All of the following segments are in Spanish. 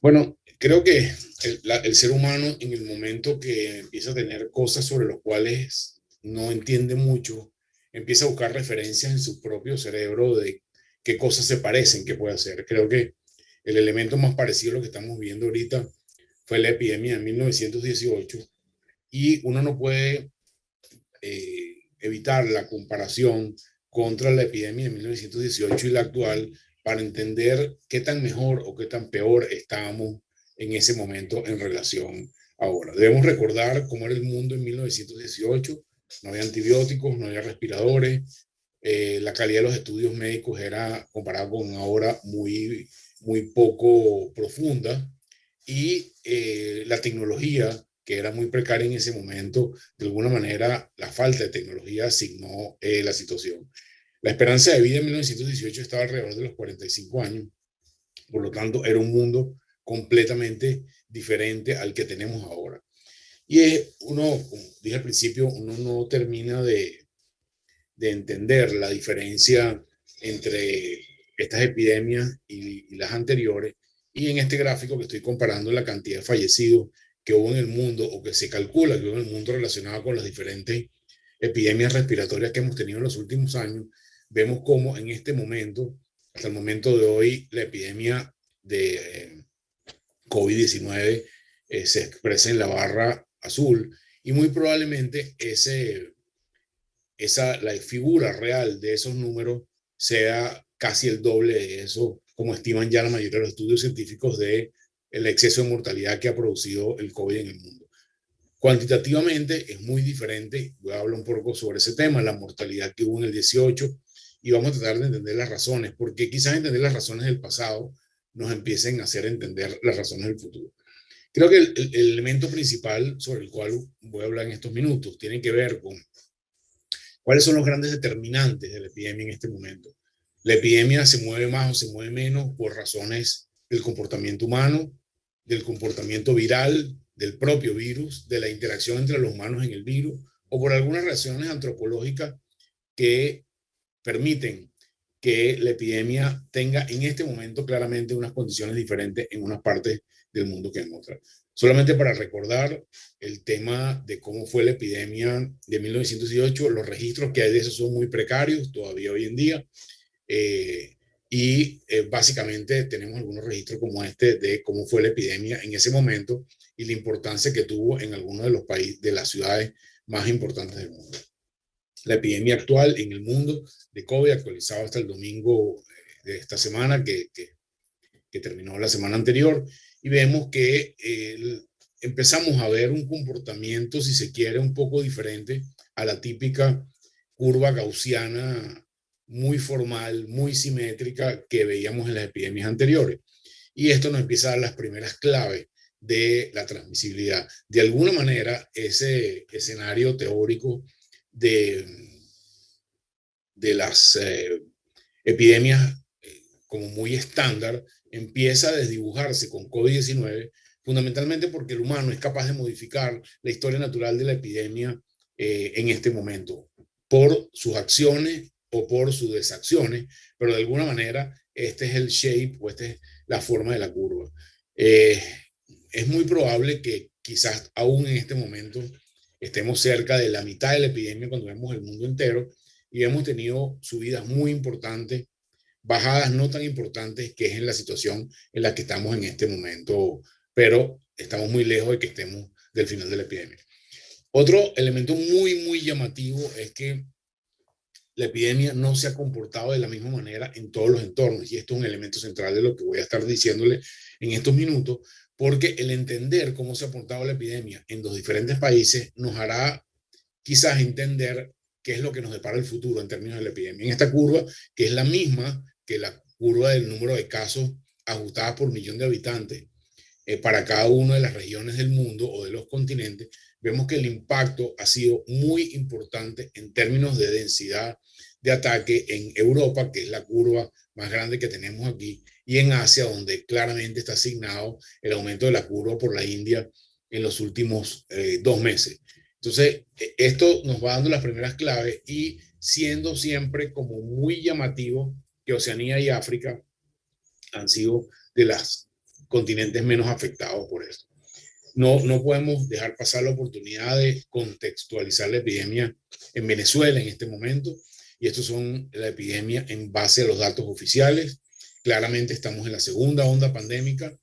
Bueno, creo que el ser humano en el momento que empieza a tener cosas sobre las cuales no entiende mucho, empieza a buscar referencias en su propio cerebro de qué cosas se parecen que puede hacer. Creo que el elemento más parecido a lo que estamos viendo ahorita fue la epidemia de 1918 y uno no puede evitar la comparación contra la epidemia de 1918 y la actual para entender qué tan mejor o qué tan peor estábamos en ese momento en relación ahora. Debemos recordar cómo era el mundo en 1918. No había antibióticos, no había respiradores, la calidad de los estudios médicos era, comparado con ahora, muy poco profunda y la tecnología, que era muy precaria en ese momento, de alguna manera la falta de tecnología asignó la situación. La esperanza de vida en 1918 estaba alrededor de los 45 años, por lo tanto era un mundo completamente diferente al que tenemos ahora. Y uno, como dije al principio, uno no termina de entender la diferencia entre estas epidemias y las anteriores. Y en este gráfico que estoy comparando la cantidad de fallecidos que hubo en el mundo o que se calcula que hubo en el mundo relacionado con las diferentes epidemias respiratorias que hemos tenido en los últimos años, vemos cómo en este momento, hasta el momento de hoy, la epidemia de COVID-19 se expresa en la barra azul y muy probablemente la figura real de esos números sea casi el doble de eso, como estiman ya la mayoría de los estudios científicos de el exceso de mortalidad que ha producido el COVID en el mundo. Cuantitativamente es muy diferente, voy a hablar un poco sobre ese tema, la mortalidad que hubo en el 18 y vamos a tratar de entender las razones, porque quizás entender las razones del pasado nos empiecen a hacer entender las razones del futuro. Creo que el elemento principal sobre el cual voy a hablar en estos minutos tiene que ver con ¿cuáles son los grandes determinantes de la epidemia en este momento? La epidemia se mueve más o se mueve menos por razones del comportamiento humano, del comportamiento viral, del propio virus, de la interacción entre los humanos en el virus, o por algunas reacciones antropológicas que permiten que la epidemia tenga en este momento claramente unas condiciones diferentes en unas partes del mundo que en otras. Solamente para recordar el tema de cómo fue la epidemia de 1918, los registros que hay de eso son muy precarios todavía hoy en día. Eh, Básicamente tenemos algunos registros como este de cómo fue la epidemia en ese momento y la importancia que tuvo en algunos de los países, de las ciudades más importantes del mundo. La epidemia actual en el mundo de COVID, actualizado hasta el domingo de esta semana, que terminó la semana anterior, y vemos que empezamos a ver un comportamiento, si se quiere, un poco diferente a la típica curva gaussiana muy formal, muy simétrica que veíamos en las epidemias anteriores. Y esto nos empieza a dar las primeras claves de la transmisibilidad. De alguna manera, ese escenario teórico de, de las epidemias como muy estándar empieza a desdibujarse con COVID-19, fundamentalmente porque el humano es capaz de modificar la historia natural de la epidemia en este momento, por sus acciones o por sus desacciones, pero de alguna manera este es el shape o esta es la forma de la curva. Eh, es muy probable que quizás aún en este momento estemos cerca de la mitad de la epidemia cuando vemos el mundo entero y hemos tenido subidas muy importantes, bajadas no tan importantes, que es en la situación en la que estamos en este momento, pero estamos muy lejos de que estemos del final de la epidemia. Otro elemento muy llamativo es que la epidemia no se ha comportado de la misma manera en todos los entornos, y esto es un elemento central de lo que voy a estar diciéndole en estos minutos, porque el entender cómo se ha portado la epidemia en los diferentes países nos hará quizás entender qué es lo que nos depara el futuro en términos de la epidemia. En esta curva, que es la misma que la curva del número de casos ajustada por millón de habitantes para cada una de las regiones del mundo o de los continentes, vemos que el impacto ha sido muy importante en términos de densidad de ataque en Europa, que es la curva más grande que tenemos aquí, y en Asia, donde claramente está asignado el aumento de la curva por la India en los últimos 2 meses. Entonces, esto nos va dando las primeras claves y siendo siempre como muy llamativo que Oceanía y África han sido de las continentes menos afectados por esto. No podemos dejar pasar la oportunidad de contextualizar la epidemia en Venezuela en este momento, y estos son la epidemia en base a los datos oficiales. Claramente estamos en la segunda onda pandémica,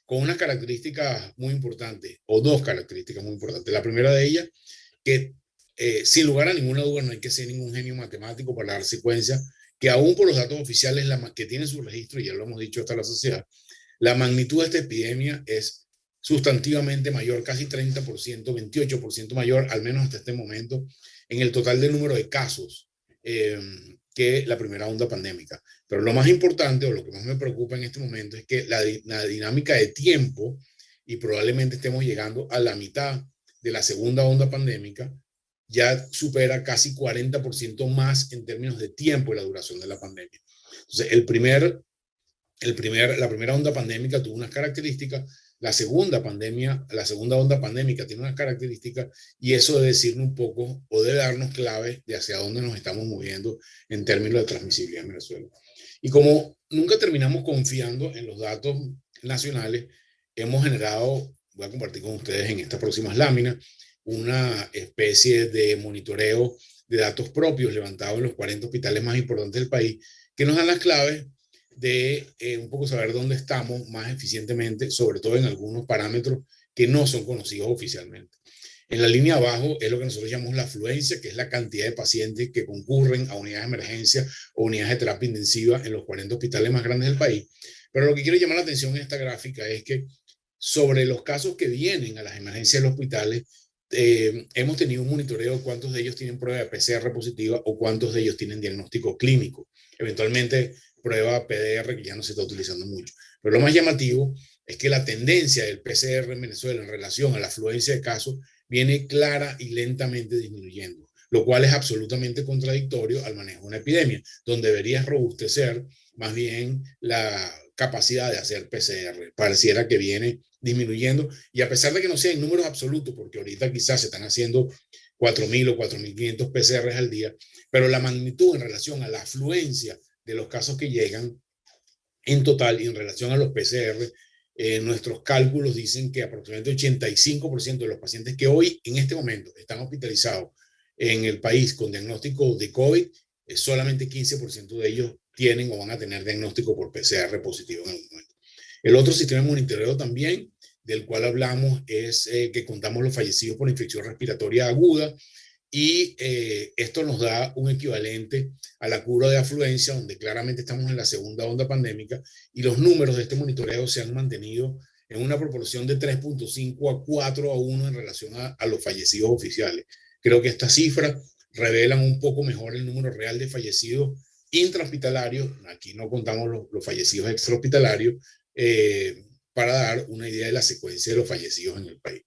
con unas características muy importantes, o dos características muy importantes. La primera de ellas, que sin lugar a ninguna duda no hay que ser ningún genio matemático para darse cuenta que aún por los datos oficiales que tienen su registro, y ya lo hemos dicho hasta la sociedad, la magnitud de esta epidemia es sustantivamente mayor, casi 30%, 28% mayor, al menos hasta este momento, en el total del número de casos que la primera onda pandémica. Pero lo más importante, o lo que más me preocupa en este momento, es que la dinámica de tiempo, y probablemente estemos llegando a la mitad de la segunda onda pandémica, ya supera casi 40% más en términos de tiempo y la duración de la pandemia. Entonces, la primera onda pandémica tuvo unas características, la segunda onda pandémica tiene unas características, y eso debe decirnos un poco, o debe darnos clave de hacia dónde nos estamos moviendo en términos de transmisibilidad en Venezuela. Y como nunca terminamos confiando en los datos nacionales, hemos generado, voy a compartir con ustedes en estas próximas láminas, una especie de monitoreo de datos propios levantados en los 40 hospitales más importantes del país, que nos dan las claves de un poco saber dónde estamos más eficientemente, sobre todo en algunos parámetros que no son conocidos oficialmente. En la línea abajo es lo que nosotros llamamos la afluencia, que es la cantidad de pacientes que concurren a unidades de emergencia o unidades de terapia intensiva en los 40 hospitales más grandes del país. Pero lo que quiero llamar la atención en esta gráfica es que sobre los casos que vienen a las emergencias de los hospitales, hemos tenido un monitoreo de cuántos de ellos tienen prueba de PCR positiva o cuántos de ellos tienen diagnóstico clínico. Eventualmente, prueba PDR, que ya no se está utilizando mucho. Pero lo más llamativo es que la tendencia del PCR en Venezuela en relación a la afluencia de casos viene clara y lentamente disminuyendo, lo cual es absolutamente contradictorio al manejo de una epidemia, donde debería robustecer más bien la capacidad de hacer PCR. Pareciera que viene disminuyendo, y a pesar de que no sea en números absolutos, porque ahorita quizás se están haciendo 4.000 o 4.500 PCR al día, pero la magnitud en relación a la afluencia de los casos que llegan en total y en relación a los PCR, nuestros cálculos dicen que aproximadamente 85% de los pacientes que hoy, en este momento, están hospitalizados en el país con diagnóstico de COVID, solamente 15% de ellos tienen o van a tener diagnóstico por PCR positivo en algún momento. El otro sistema de monitoreo también, del cual hablamos, es que contamos los fallecidos por infección respiratoria aguda, y esto nos da un equivalente a la curva de afluencia, donde claramente estamos en la segunda onda pandémica, y los números de este monitoreo se han mantenido en una proporción de 3.5 a 4 a 1 en relación a los fallecidos oficiales. Creo que estas cifras revelan un poco mejor el número real de fallecidos intrahospitalarios, aquí no contamos los fallecidos extrahospitalarios, para dar una idea de la secuencia de los fallecidos en el país.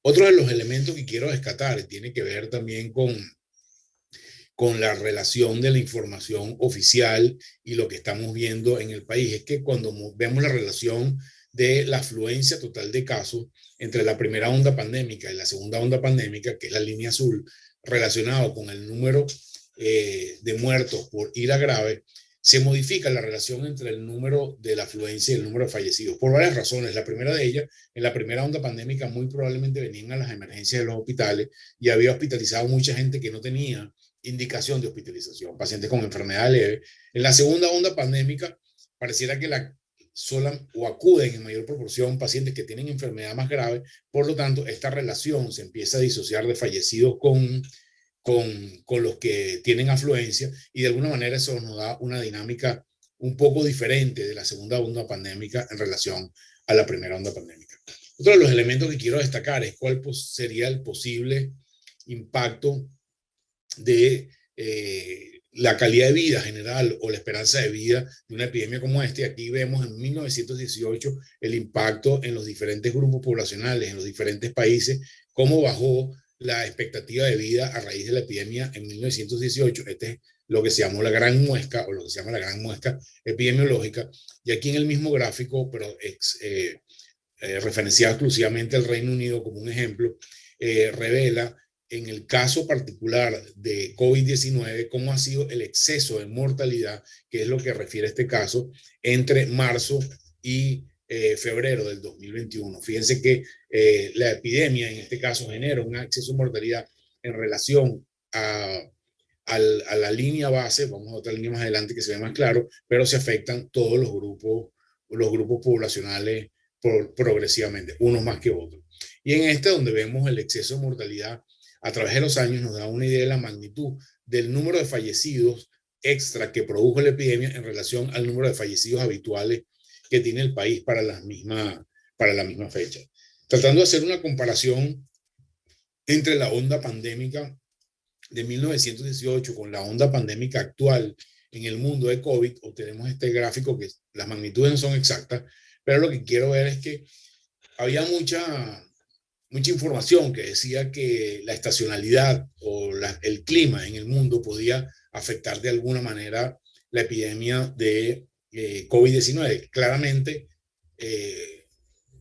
Otro de los elementos que quiero rescatar tiene que ver también con la relación de la información oficial y lo que estamos viendo en el país. Es que cuando vemos la relación de la afluencia total de casos entre la primera onda pandémica y la segunda onda pandémica, que es la línea azul, relacionado con el número de muertos por ira grave, se modifica la relación entre el número de la afluencia y el número de fallecidos, por varias razones. La primera de ellas, en la primera onda pandémica muy probablemente venían a las emergencias de los hospitales y había hospitalizado mucha gente que no tenía indicación de hospitalización, pacientes con enfermedad leve. En la segunda onda pandémica, pareciera que o acuden en mayor proporción pacientes que tienen enfermedad más grave, por lo tanto, esta relación se empieza a disociar de fallecidos con los que tienen afluencia, y de alguna manera eso nos da una dinámica un poco diferente de la segunda onda pandémica en relación a la primera onda pandémica. Otro de los elementos que quiero destacar es cuál sería el posible impacto de la calidad de vida general o la esperanza de vida de una epidemia como esta. Aquí vemos en 1918 el impacto en los diferentes grupos poblacionales, en los diferentes países, cómo bajó la expectativa de vida a raíz de la epidemia en 1918. Este es lo que se llamó la gran muesca, o lo que se llama la gran muesca epidemiológica. Y aquí en el mismo gráfico, pero referenciado exclusivamente al Reino Unido como un ejemplo, revela en el caso particular de COVID-19 cómo ha sido el exceso de mortalidad, que es lo que refiere a este caso, entre marzo y febrero del 2021. Fíjense que la epidemia en este caso genera un exceso de mortalidad en relación a la línea base, vamos a otra línea más adelante que se ve más claro, pero se afectan todos los grupos poblacionales progresivamente, unos más que otros. Y en este donde vemos el exceso de mortalidad a través de los años nos da una idea de la magnitud del número de fallecidos extra que produjo la epidemia en relación al número de fallecidos habituales que tiene el país para la misma fecha. Tratando de hacer una comparación entre la onda pandémica de 1918 con la onda pandémica actual en el mundo de COVID, obtenemos este gráfico que las magnitudes no son exactas, pero lo que quiero ver es que había mucha información que decía que la estacionalidad o el clima en el mundo podía afectar de alguna manera la epidemia de COVID-19. Claramente,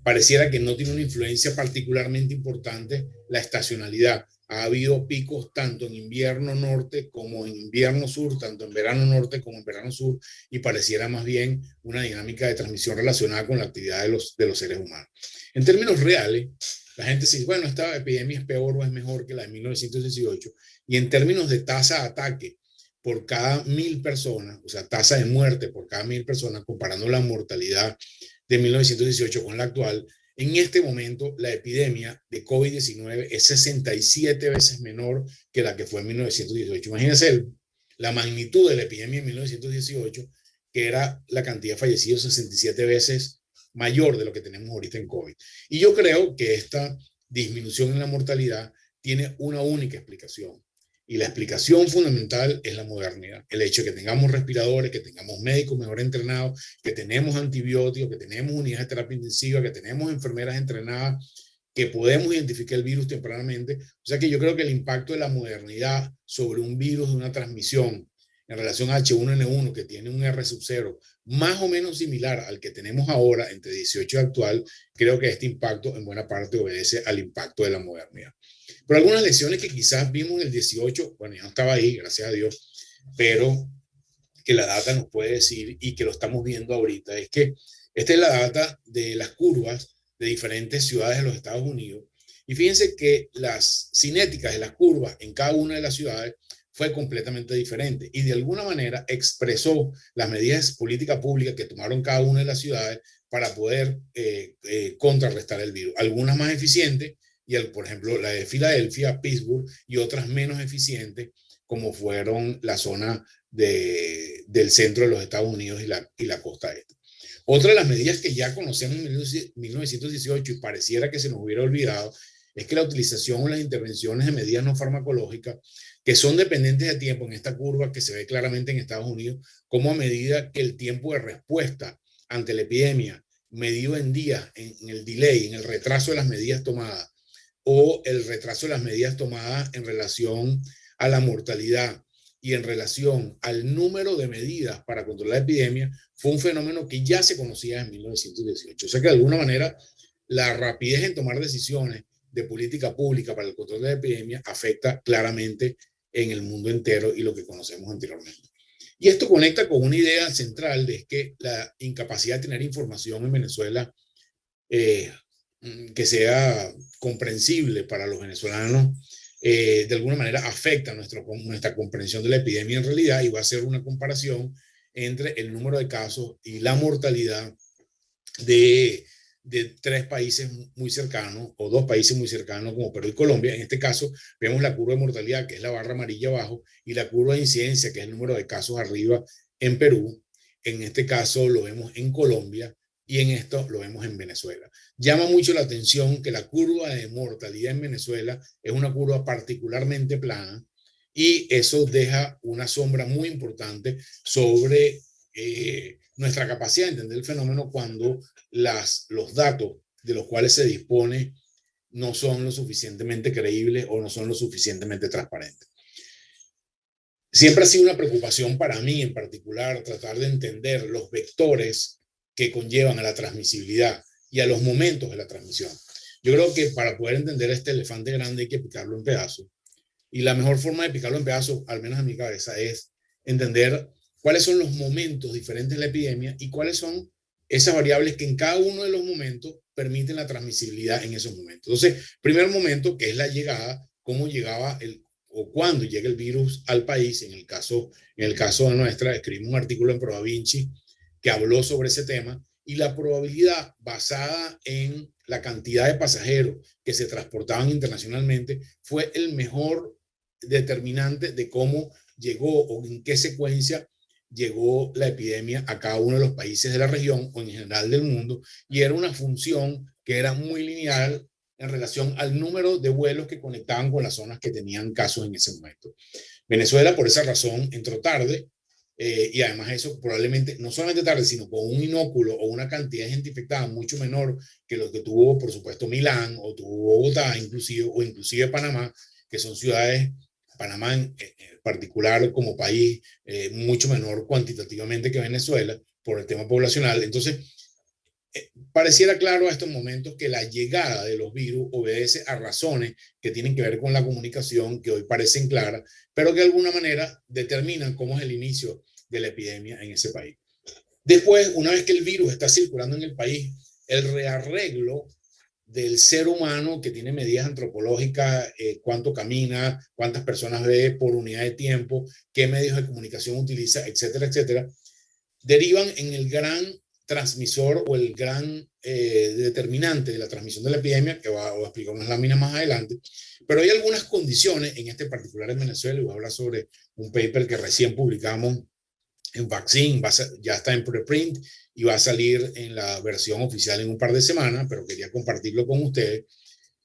pareciera que no tiene una influencia particularmente importante la estacionalidad. Ha habido picos tanto en invierno norte como en invierno sur, tanto en verano norte como en verano sur, y pareciera más bien una dinámica de transmisión relacionada con la actividad de los seres humanos. En términos reales, la gente dice, bueno, esta epidemia es peor o es mejor que la de 1918, y en términos de tasa de ataque por cada 1.000 personas, o sea, tasa de muerte por cada 1.000 personas, comparando la mortalidad de 1918 con la actual, en este momento la epidemia de COVID-19 es 67 veces menor que la que fue en 1918. Imagínense la magnitud de la epidemia en 1918, que era la cantidad de fallecidos 67 veces mayor de lo que tenemos ahorita en COVID. Y yo creo que esta disminución en la mortalidad tiene una única explicación. Y la explicación fundamental es la modernidad. El hecho de que tengamos respiradores, que tengamos médicos mejor entrenados, que tenemos antibióticos, que tenemos unidades de terapia intensiva, que tenemos enfermeras entrenadas, que podemos identificar el virus tempranamente. O sea que yo creo que el impacto de la modernidad sobre un virus de una transmisión en relación a H1N1, que tiene un R sub 0 más o menos similar al que tenemos ahora entre 18 y actual, creo que este impacto en buena parte obedece al impacto de la modernidad. Pero algunas lecciones que quizás vimos en el 18, bueno, ya no estaba ahí, gracias a Dios, pero que la data nos puede decir y que lo estamos viendo ahorita, es que esta es la data de las curvas de diferentes ciudades de los Estados Unidos. Y fíjense que las cinéticas de las curvas en cada una de las ciudades fue completamente diferente y de alguna manera expresó las medidas de política pública que tomaron cada una de las ciudades para poder contrarrestar el virus. Algunas más eficientes, y por ejemplo la de Filadelfia, Pittsburgh, y otras menos eficientes, como fueron la zona del centro de los Estados Unidos y la costa este. Otra de las medidas que ya conocemos en 1918 y pareciera que se nos hubiera olvidado es que la utilización o las intervenciones de medidas no farmacológicas que son dependientes de tiempo en esta curva que se ve claramente en Estados Unidos, como a medida que el tiempo de respuesta ante la epidemia, medido en días, en el delay, en el retraso de las medidas tomadas, o el retraso de las medidas tomadas en relación a la mortalidad y en relación al número de medidas para controlar la epidemia, fue un fenómeno que ya se conocía en 1918. O sea que de alguna manera la rapidez en tomar decisiones de política pública para el control de la epidemia afecta claramente en el mundo entero y lo que conocemos anteriormente. Y esto conecta con una idea central de que la incapacidad de tener información en Venezuela que sea comprensible para los venezolanos, de alguna manera afecta nuestra comprensión de la epidemia en realidad, y va a ser una comparación entre el número de casos y la mortalidad de 3 países muy cercanos o 2 países muy cercanos como Perú y Colombia. En este caso vemos la curva de mortalidad, que es la barra amarilla abajo, y la curva de incidencia, que es el número de casos arriba en Perú. En este caso lo vemos en Colombia y en esto lo vemos en Venezuela. Llama mucho la atención que la curva de mortalidad en Venezuela es una curva particularmente plana, y eso deja una sombra muy importante sobre nuestra capacidad de entender el fenómeno cuando los datos de los cuales se dispone no son lo suficientemente creíbles o no son lo suficientemente transparentes. Siempre ha sido una preocupación para mí en particular tratar de entender los vectores que conllevan a la transmisibilidad y a los momentos de la transmisión. Yo creo que para poder entender este elefante grande hay que picarlo en pedazos, y la mejor forma de picarlo en pedazos, al menos en mi cabeza, es entender cuáles son los momentos diferentes de la epidemia y cuáles son esas variables que en cada uno de los momentos permiten la transmisibilidad en esos momentos. Entonces, primer momento, que es la llegada, cómo llegaba o cuándo llega el virus al país. En el caso de nuestra, escribimos un artículo en ProDaVinci que habló sobre ese tema, y la probabilidad basada en la cantidad de pasajeros que se transportaban internacionalmente fue el mejor determinante de cómo llegó o en qué secuencia llegó la epidemia a cada uno de los países de la región o en general del mundo, y era una función que era muy lineal en relación al número de vuelos que conectaban con las zonas que tenían casos en ese momento. Venezuela, por esa razón, entró tarde, y además eso probablemente, no solamente tarde, sino con un inóculo o una cantidad de gente infectada mucho menor que lo que tuvo, por supuesto, Milán o tuvo Bogotá, inclusive Panamá, que son ciudades, Panamá en particular como país, mucho menor cuantitativamente que Venezuela por el tema poblacional. Entonces, pareciera claro a estos momentos que la llegada de los virus obedece a razones que tienen que ver con la comunicación, que hoy parecen claras, pero que de alguna manera determinan cómo es el inicio de la epidemia en ese país. Después, una vez que el virus está circulando en el país, el rearreglo del ser humano, que tiene medidas antropológicas, cuánto camina, cuántas personas ve por unidad de tiempo, qué medios de comunicación utiliza, etcétera, etcétera, derivan en el gran transmisor o el gran determinante de la transmisión de la epidemia, que voy a explicar unas láminas más adelante. Pero hay algunas condiciones, en este particular en Venezuela, y voy a hablar sobre un paper que recién publicamos en Vaccine, ya está en preprint y va a salir en la versión oficial en un par de semanas, pero quería compartirlo con ustedes,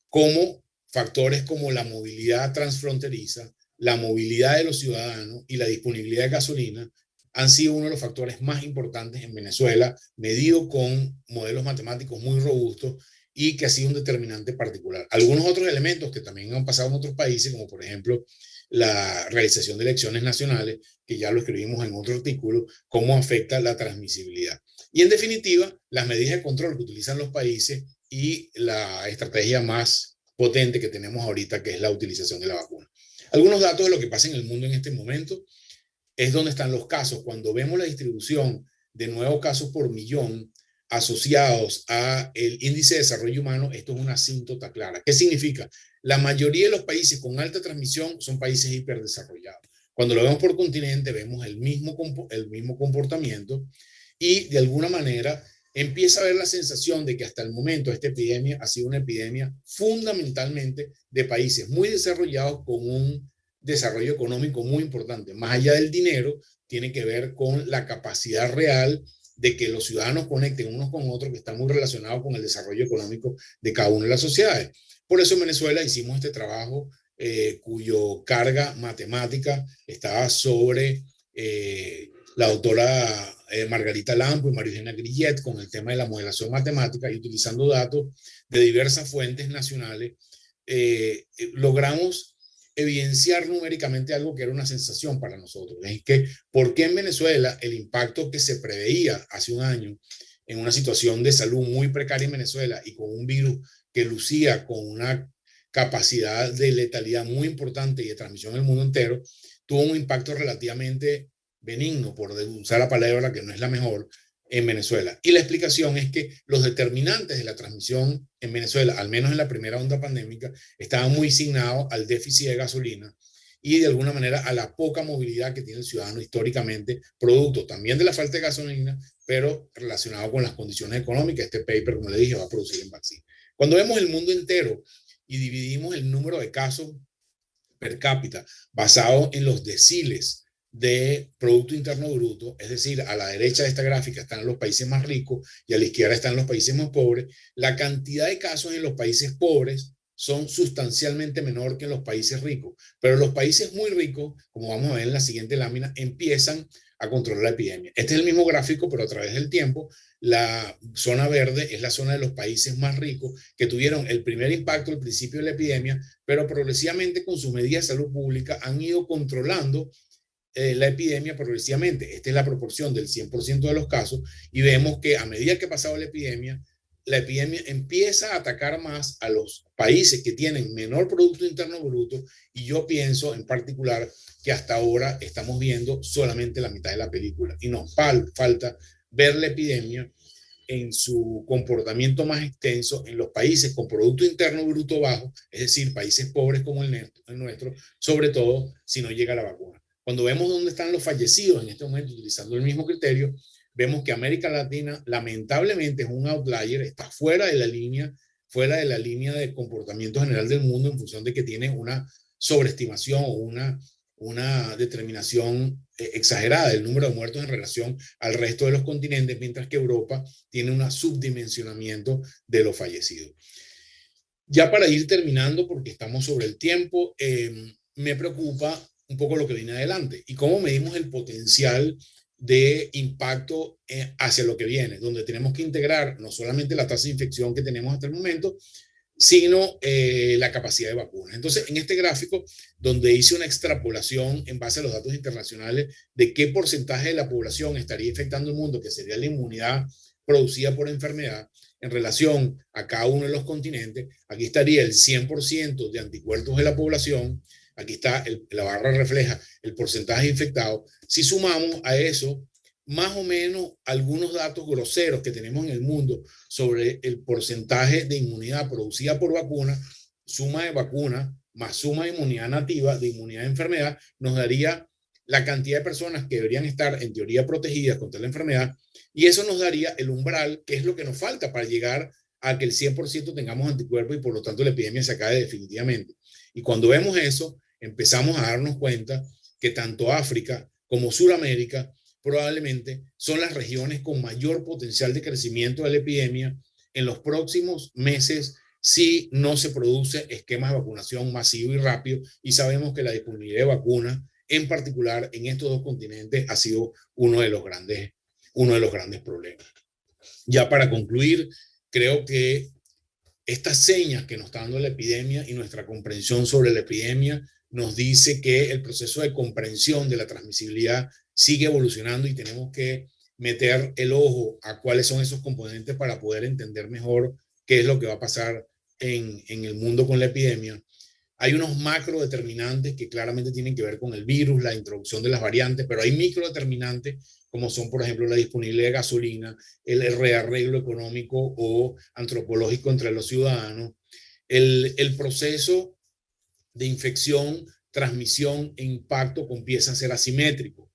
como factores como la movilidad transfronteriza, la movilidad de los ciudadanos y la disponibilidad de gasolina han sido uno de los factores más importantes en Venezuela, medido con modelos matemáticos muy robustos, y que ha sido un determinante particular. Algunos otros elementos que también han pasado en otros países, como por ejemplo la realización de elecciones nacionales, que ya lo escribimos en otro artículo, cómo afecta la transmisibilidad. Y en definitiva, las medidas de control que utilizan los países y la estrategia más potente que tenemos ahorita, que es la utilización de la vacuna. Algunos datos de lo que pasa en el mundo en este momento es donde están los casos. Cuando vemos la distribución de nuevos casos por millón asociados a el índice de desarrollo humano, esto es una asíntota clara. ¿Qué significa? La mayoría de los países con alta transmisión son países hiperdesarrollados. Cuando lo vemos por continente, vemos el mismo comportamiento, y de alguna manera empieza a haber la sensación de que hasta el momento esta epidemia ha sido una epidemia fundamentalmente de países muy desarrollados con un desarrollo económico muy importante. Más allá del dinero, tiene que ver con la capacidad real de que los ciudadanos conecten unos con otros, que está muy relacionado con el desarrollo económico de cada una de las sociedades. Por eso en Venezuela hicimos este trabajo, cuyo carga matemática estaba sobre la doctora Margarita Lampo y María Eugenia Grillet, con el tema de la modelación matemática, y utilizando datos de diversas fuentes nacionales, logramos evidenciar numéricamente algo que era una sensación para nosotros. Es que, ¿por qué en Venezuela el impacto que se preveía hace un año en una situación de salud muy precaria en Venezuela y con un virus que lucía con una capacidad de letalidad muy importante y de transmisión en el mundo entero, tuvo un impacto relativamente benigno, por usar la palabra que no es la mejor, en Venezuela? Y la explicación es que los determinantes de la transmisión en Venezuela, al menos en la primera onda pandémica, estaban muy asignados al déficit de gasolina y de alguna manera a la poca movilidad que tiene el ciudadano históricamente, producto también de la falta de gasolina, pero relacionado con las condiciones económicas. Este paper, como le dije, va a producir en Vaccine. Cuando vemos el mundo entero y dividimos el número de casos per cápita basado en los deciles de Producto Interno Bruto, es decir, a la derecha de esta gráfica están los países más ricos y a la izquierda están los países más pobres, la cantidad de casos en los países pobres son sustancialmente menor que en los países ricos, pero los países muy ricos, como vamos a ver en la siguiente lámina, empiezan a controlar la epidemia. Este es el mismo gráfico, pero a través del tiempo. La zona verde es la zona de los países más ricos que tuvieron el primer impacto al principio de la epidemia, pero progresivamente con sus medidas de salud pública han ido controlando la epidemia progresivamente. Esta es la proporción del 100% de los casos, y vemos que a medida que ha pasado la epidemia empieza a atacar más a los países que tienen menor Producto Interno Bruto, y yo pienso en particular que hasta ahora estamos viendo solamente la mitad de la película y nos falta ver la epidemia en su comportamiento más extenso en los países con Producto Interno Bruto bajo, es decir, países pobres como el nuestro, sobre todo si no llega la vacuna. Cuando vemos dónde están los fallecidos en este momento, utilizando el mismo criterio, vemos que América Latina lamentablemente es un outlier, está fuera de la línea de comportamiento general del mundo en función de que tiene una sobreestimación o una determinación exagerada del número de muertos en relación al resto de los continentes, mientras que Europa tiene un subdimensionamiento de los fallecidos. Ya para ir terminando, porque estamos sobre el tiempo, me preocupa un poco lo que viene adelante y cómo medimos el potencial de impacto hacia lo que viene, donde tenemos que integrar no solamente la tasa de infección que tenemos hasta el momento, sino la capacidad de vacunas. Entonces, en este gráfico, donde hice una extrapolación en base a los datos internacionales de qué porcentaje de la población estaría infectando el mundo, que sería la inmunidad producida por enfermedad, en relación a cada uno de los continentes, aquí estaría el 100% de anticuerpos de la población, aquí está, la barra refleja el porcentaje de infectados. Si sumamos a eso más o menos algunos datos groseros que tenemos en el mundo sobre el porcentaje de inmunidad producida por vacuna, suma de vacuna más suma de inmunidad nativa, de inmunidad de enfermedad, nos daría la cantidad de personas que deberían estar en teoría protegidas contra la enfermedad, y eso nos daría el umbral, que es lo que nos falta para llegar a que el 100% tengamos anticuerpos y por lo tanto la epidemia se acabe definitivamente. Y cuando vemos eso, empezamos a darnos cuenta que tanto África como Sudamérica probablemente son las regiones con mayor potencial de crecimiento de la epidemia en los próximos meses si no se produce esquemas de vacunación masivo y rápido, y sabemos que la disponibilidad de vacunas, en particular en estos dos continentes, ha sido uno de los grandes problemas. Ya para concluir, creo que estas señas que nos está dando la epidemia y nuestra comprensión sobre la epidemia nos dice que el proceso de comprensión de la transmisibilidad sigue evolucionando y tenemos que meter el ojo a cuáles son esos componentes para poder entender mejor qué es lo que va a pasar en el mundo con la epidemia. Hay unos macro determinantes que claramente tienen que ver con el virus, la introducción de las variantes, pero hay micro determinantes como son, por ejemplo, la disponibilidad de gasolina, el rearreglo económico o antropológico entre los ciudadanos, el proceso de infección, transmisión e impacto empieza a ser asimétrico,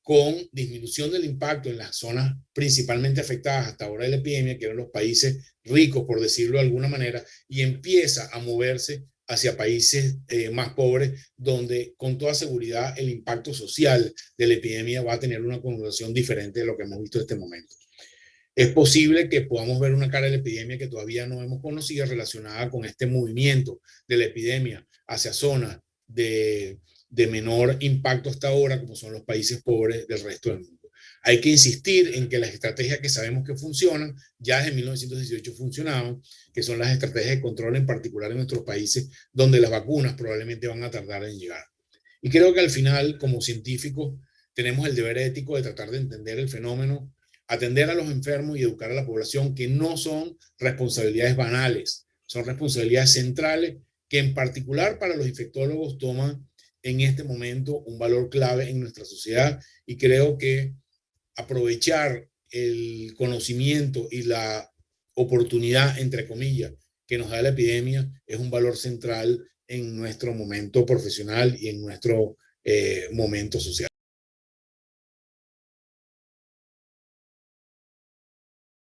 con disminución del impacto en las zonas principalmente afectadas hasta ahora de la epidemia, que eran los países ricos, por decirlo de alguna manera, y empieza a moverse hacia países más pobres, donde con toda seguridad el impacto social de la epidemia va a tener una connotación diferente de lo que hemos visto en este momento. Es posible que podamos ver una cara de la epidemia que todavía no hemos conocido relacionada con este movimiento de la epidemia hacia zonas de menor impacto hasta ahora, como son los países pobres del resto del mundo. Hay que insistir en que las estrategias que sabemos que funcionan, ya desde 1918 funcionaban, que son las estrategias de control, en particular en nuestros países, donde las vacunas probablemente van a tardar en llegar. Y creo que al final, como científicos, tenemos el deber ético de tratar de entender el fenómeno, atender a los enfermos y educar a la población, que no son responsabilidades banales, son responsabilidades centrales que en particular para los infectólogos toman en este momento un valor clave en nuestra sociedad, y creo que aprovechar el conocimiento y la oportunidad, entre comillas, que nos da la epidemia es un valor central en nuestro momento profesional y en nuestro momento social.